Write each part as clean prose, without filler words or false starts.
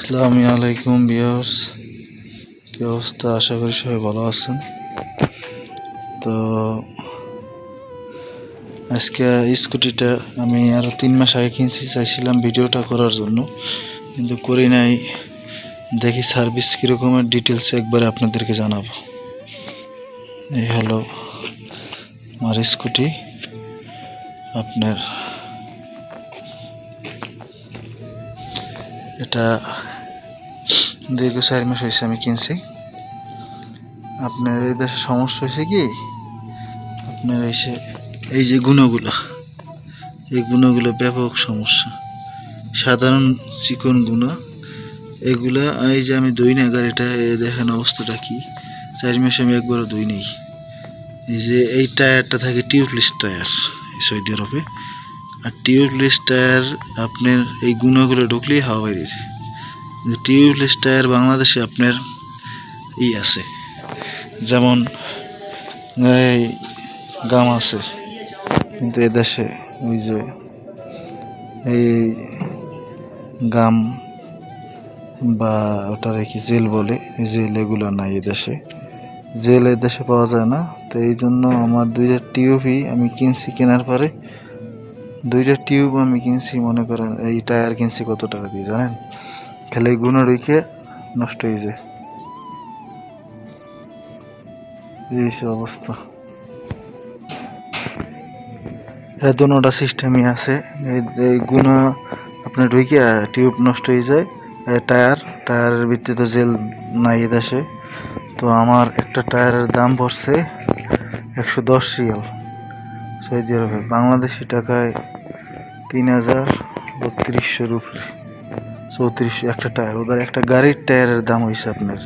আসসালামু আলাইকুম ভিউয়ার্স, কি অবস্থা? আশা করি সবাই ভালো আছেন। তো আজকে স্কুটিটা আমি আরো 3 মাস আগে কিনছি, চাইছিলাম ভিডিওটা করার জন্য, কিন্তু করি নাই। দেখি সার্ভিস কিরকমের, ডিটেলস একবারে আপনাদেরকে জানাবো। এই হলো আমার স্কুটি। আপনার এটা দীর্ঘ 4 মাস হয়েছে আমি কিনছি। আপনার এই দেশে সমস্যা হয়েছে কি, আপনার এই যে এই গুণাগুলো ব্যাপক সমস্যা। সাধারণ চিকন গুণা এগুলা, এই যে আমি ধুই না গাড়িটা, দেখেন অবস্থাটা কি। 4 মাসে আমি একবারও ধুই নেই। এই যে এই টায়ারটা থাকে টিউবলেস টায়ার সৌদি আরবে, আর টিউবলেস টায়ার আপনার এই গুণাগুলো ঢুকলেই হাওয়া বাইরে যায়। টিউবলেস টায়ার বাংলাদেশে আপনার আছে, যেমন এই গাম আছে, কিন্তু এদেশে ওই যে এই গাম বা ওটা কি জেল বলে, এই জেল এগুলো নাই এদেশে। জেল এদেশে পাওয়া যায় না। তো এই জন্য আমার 2টা টিউবই আমি কিনছি। কেনার পরে 2টা টিউব আমি কিনছি, মনে করেন এই টায়ার কিনছি কত টাকা দিয়ে জানেন? খালি গুণা রেখে নষ্ট হয়ে যায়, এই অবস্থা। এটা দুটোটা সিস্টেমই আছে। এই গুণা আপনার ঢুকে টিউব নষ্ট হয়ে যায়। টায়ারের ভিতরে তো জেল নাই দেশে। তো আমার একটা টায়ারের দাম পড়ছে 110 রিয়াল সৌদি আরবে, বাংলাদেশি টাকায় 3,3200 উপরে, 3400 একটা টায়ার। ওদের একটা গাড়ির টায়ারের দাম হয়েছে আপনার,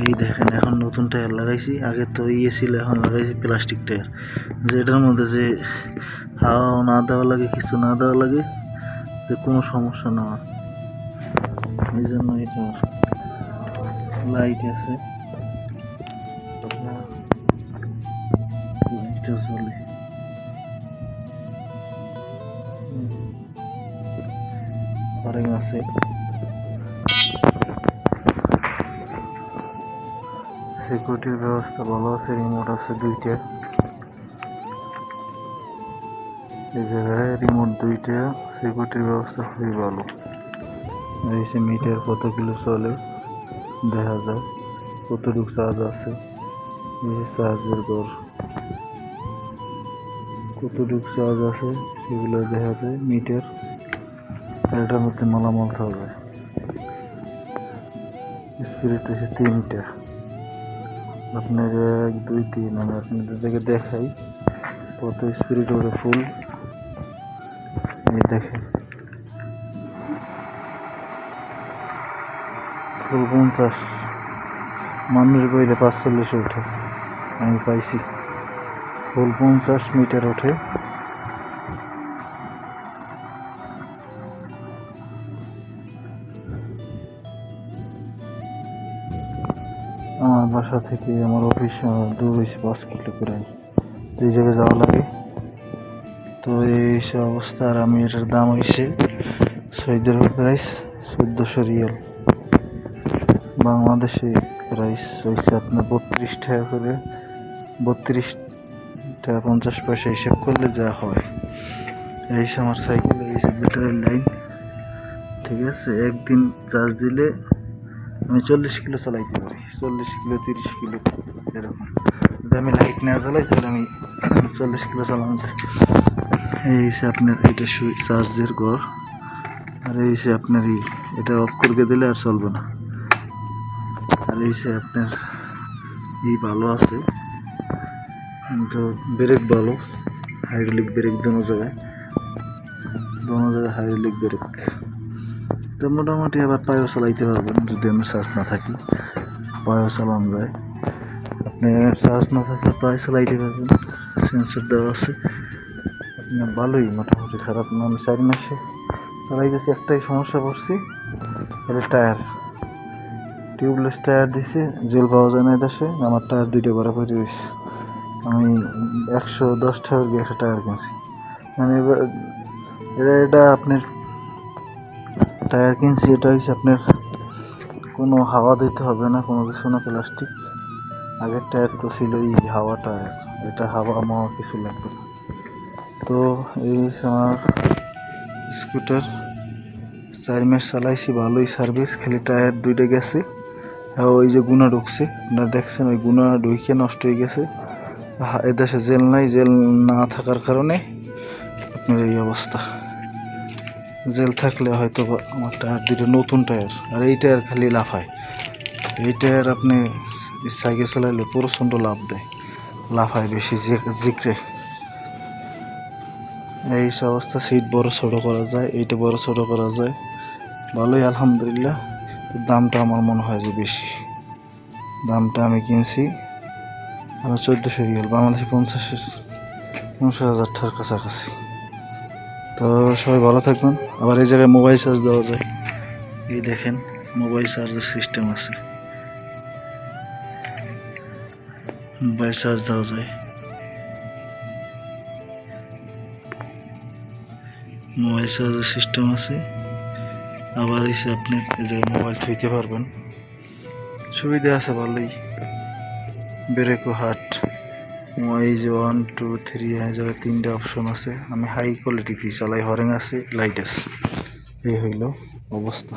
এই দেখেন। এখন নতুন টায়ার লাগাইছি, আগে তো ছিল, এখন লাগাইছি প্লাস্টিক টায়ার, যেটার মধ্যে যে হাওয়া না দেওয়া লাগে, কিছু না দেওয়া লাগে, যে কোনো সমস্যা না হয়। এই জন্য এটা লাইট আছে, লাইটটা চলে। হরেন আছে, সিকিউরিটির ব্যবস্থা ভালো আছে, রিমোট আছে 2টা। এই জায়গায় রিমোট 2টা, সিকিউরিটির ব্যবস্থা খুবই ভালো। এই যে মিটার কত কিলো চলে দেখা যায়, কতটুকু চার্জ আছে, এই যে চার্জের ঘর কতটুকু চার্জ আছে সেগুলো দেখা যায় মিটার। এটার মধ্যে মালামাল থাকবে। স্পিরিট হচ্ছে 3টা, আপনার 1 2 3, আমি আপনাদেরকে দেখাই কত স্পিরিট ওরে ফুল। এই দেখেন ফুল 50, মানুষ বইলে 45 ওঠে, আমি পাইছি ফুল 50 মিটার ওঠে। আমার বাসা থেকে আমার অফিস দূর হয়েছে 5 কিলো করে, এই জায়গায় যাওয়া লাগে। তো এই অবস্থা। আর আমি এটার দাম হয়েছে সৌদি আরব প্রাইস 1400 রিয়াল, বাংলাদেশে প্রাইস হয়েছে আপনার 32 টাকা করে, 32 টাকা 50 পয়সা হিসেব করলে যা হয়। এই আমার সাইকেল, এই ব্যাটারির লাইন, ঠিক আছে। একদিন চার্জ দিলে আমি 40 কিলো চালাইতে পারি, 40 কিলো 30 কিলো এরকম। যদি আমি লাইট না চালাই তাহলে আমি 40 কিলো চালানো যায়। এই আপনার এটা চার্জের ঘর, আর এই আপনার এটা অফ করে দিলে আর চলবে না। আর এই আপনার ভালো আছে, তো ব্রেক ভালো, হাইড্রোলিক ব্রেক দোনো জায়গায় হাইড্রোলিক ব্রেক। তো মোটামুটি আবার পায়েও চালাইতে পারবেন, যদি আমি চার্জ না থাকি পায়েও চালানো যায়। আপনি চার্জ না থাকলে পায়ে চালাইতে পারবেন, সেন্সর দেওয়া আছে। আপনার ভালোই, মোটামুটি খারাপ না। আমি 4 মাসে চালাই গেছি। একটাই সমস্যা পড়ছি, এটা টায়ার টিউবলেস টায়ার দিছে, জেল পাওয়া যায় না দেশে। আমার টায়ার 2টা বরাবরই রয়েছে। আমি 110 টাকার দিয়ে একটা টায়ার কিনছি, মানে এটা আপনার টায়ার কিনছি, এটা হচ্ছে আপনার কোনো হাওয়া দিতে হবে না, কোনো কিছু না, প্লাস্টিক। আগের টায়ার তো ছিল এই হাওয়া টায়ার, এটা হাওয়া মাওয়া কিছু লাগবে না। তো এই আমার স্কুটার 4 মাস চালাইছি, ভালোই সার্ভিস, খালি টায়ার 2টা গেছে। আর ওই যে গুণা ঢুকছে, আপনারা দেখছেন, ওই গুণা ঢুকে নষ্ট হয়ে গেছে। এদেশে জেল নাই, জেল না থাকার কারণে আপনার এই অবস্থা। জেল থাকলে হয়তো আমার টায়ার 2টা নতুন টায়ার, আর এই টায়ার খালি লাফায়। এই টায়ার আপনি সাইকেল চালাইলে প্রচণ্ড লাভ দেয়, লাফায় বেশি, জিগরে। এই অবস্থা। সিট বড় ছোট করা যায়, এইটা বড় ছোট করা যায়, ভালোই আলহামদুলিল্লাহ। দামটা আমার মনে হয় যে বেশি। দামটা আমি কিনছি আমার 1400 রিয়াল, বাংলাদেশে 50,000 টাকার কাছাকাছি। তো সবাই ভালো থাকবেন। আবার এই জায়গায় মোবাইল চার্জ দেওয়া যায়, এই দেখেন মোবাইল চার্জের সিস্টেম আছে, মোবাইল চার্জ দেওয়া যায়, মোবাইল চার্জের সিস্টেম আছে। আবার এসে আপনি এই জায়গায় মোবাইল থইতে পারবেন, সুবিধা আছে ভালোই। ব্রেকও হাট, এই যে 1 2 3 এই জায়গায় 3টা অপশন আছে। আমি হাই কোয়ালিটি চালাই, হরেন আছে, লাইট আছে। এই হইল অবস্থা।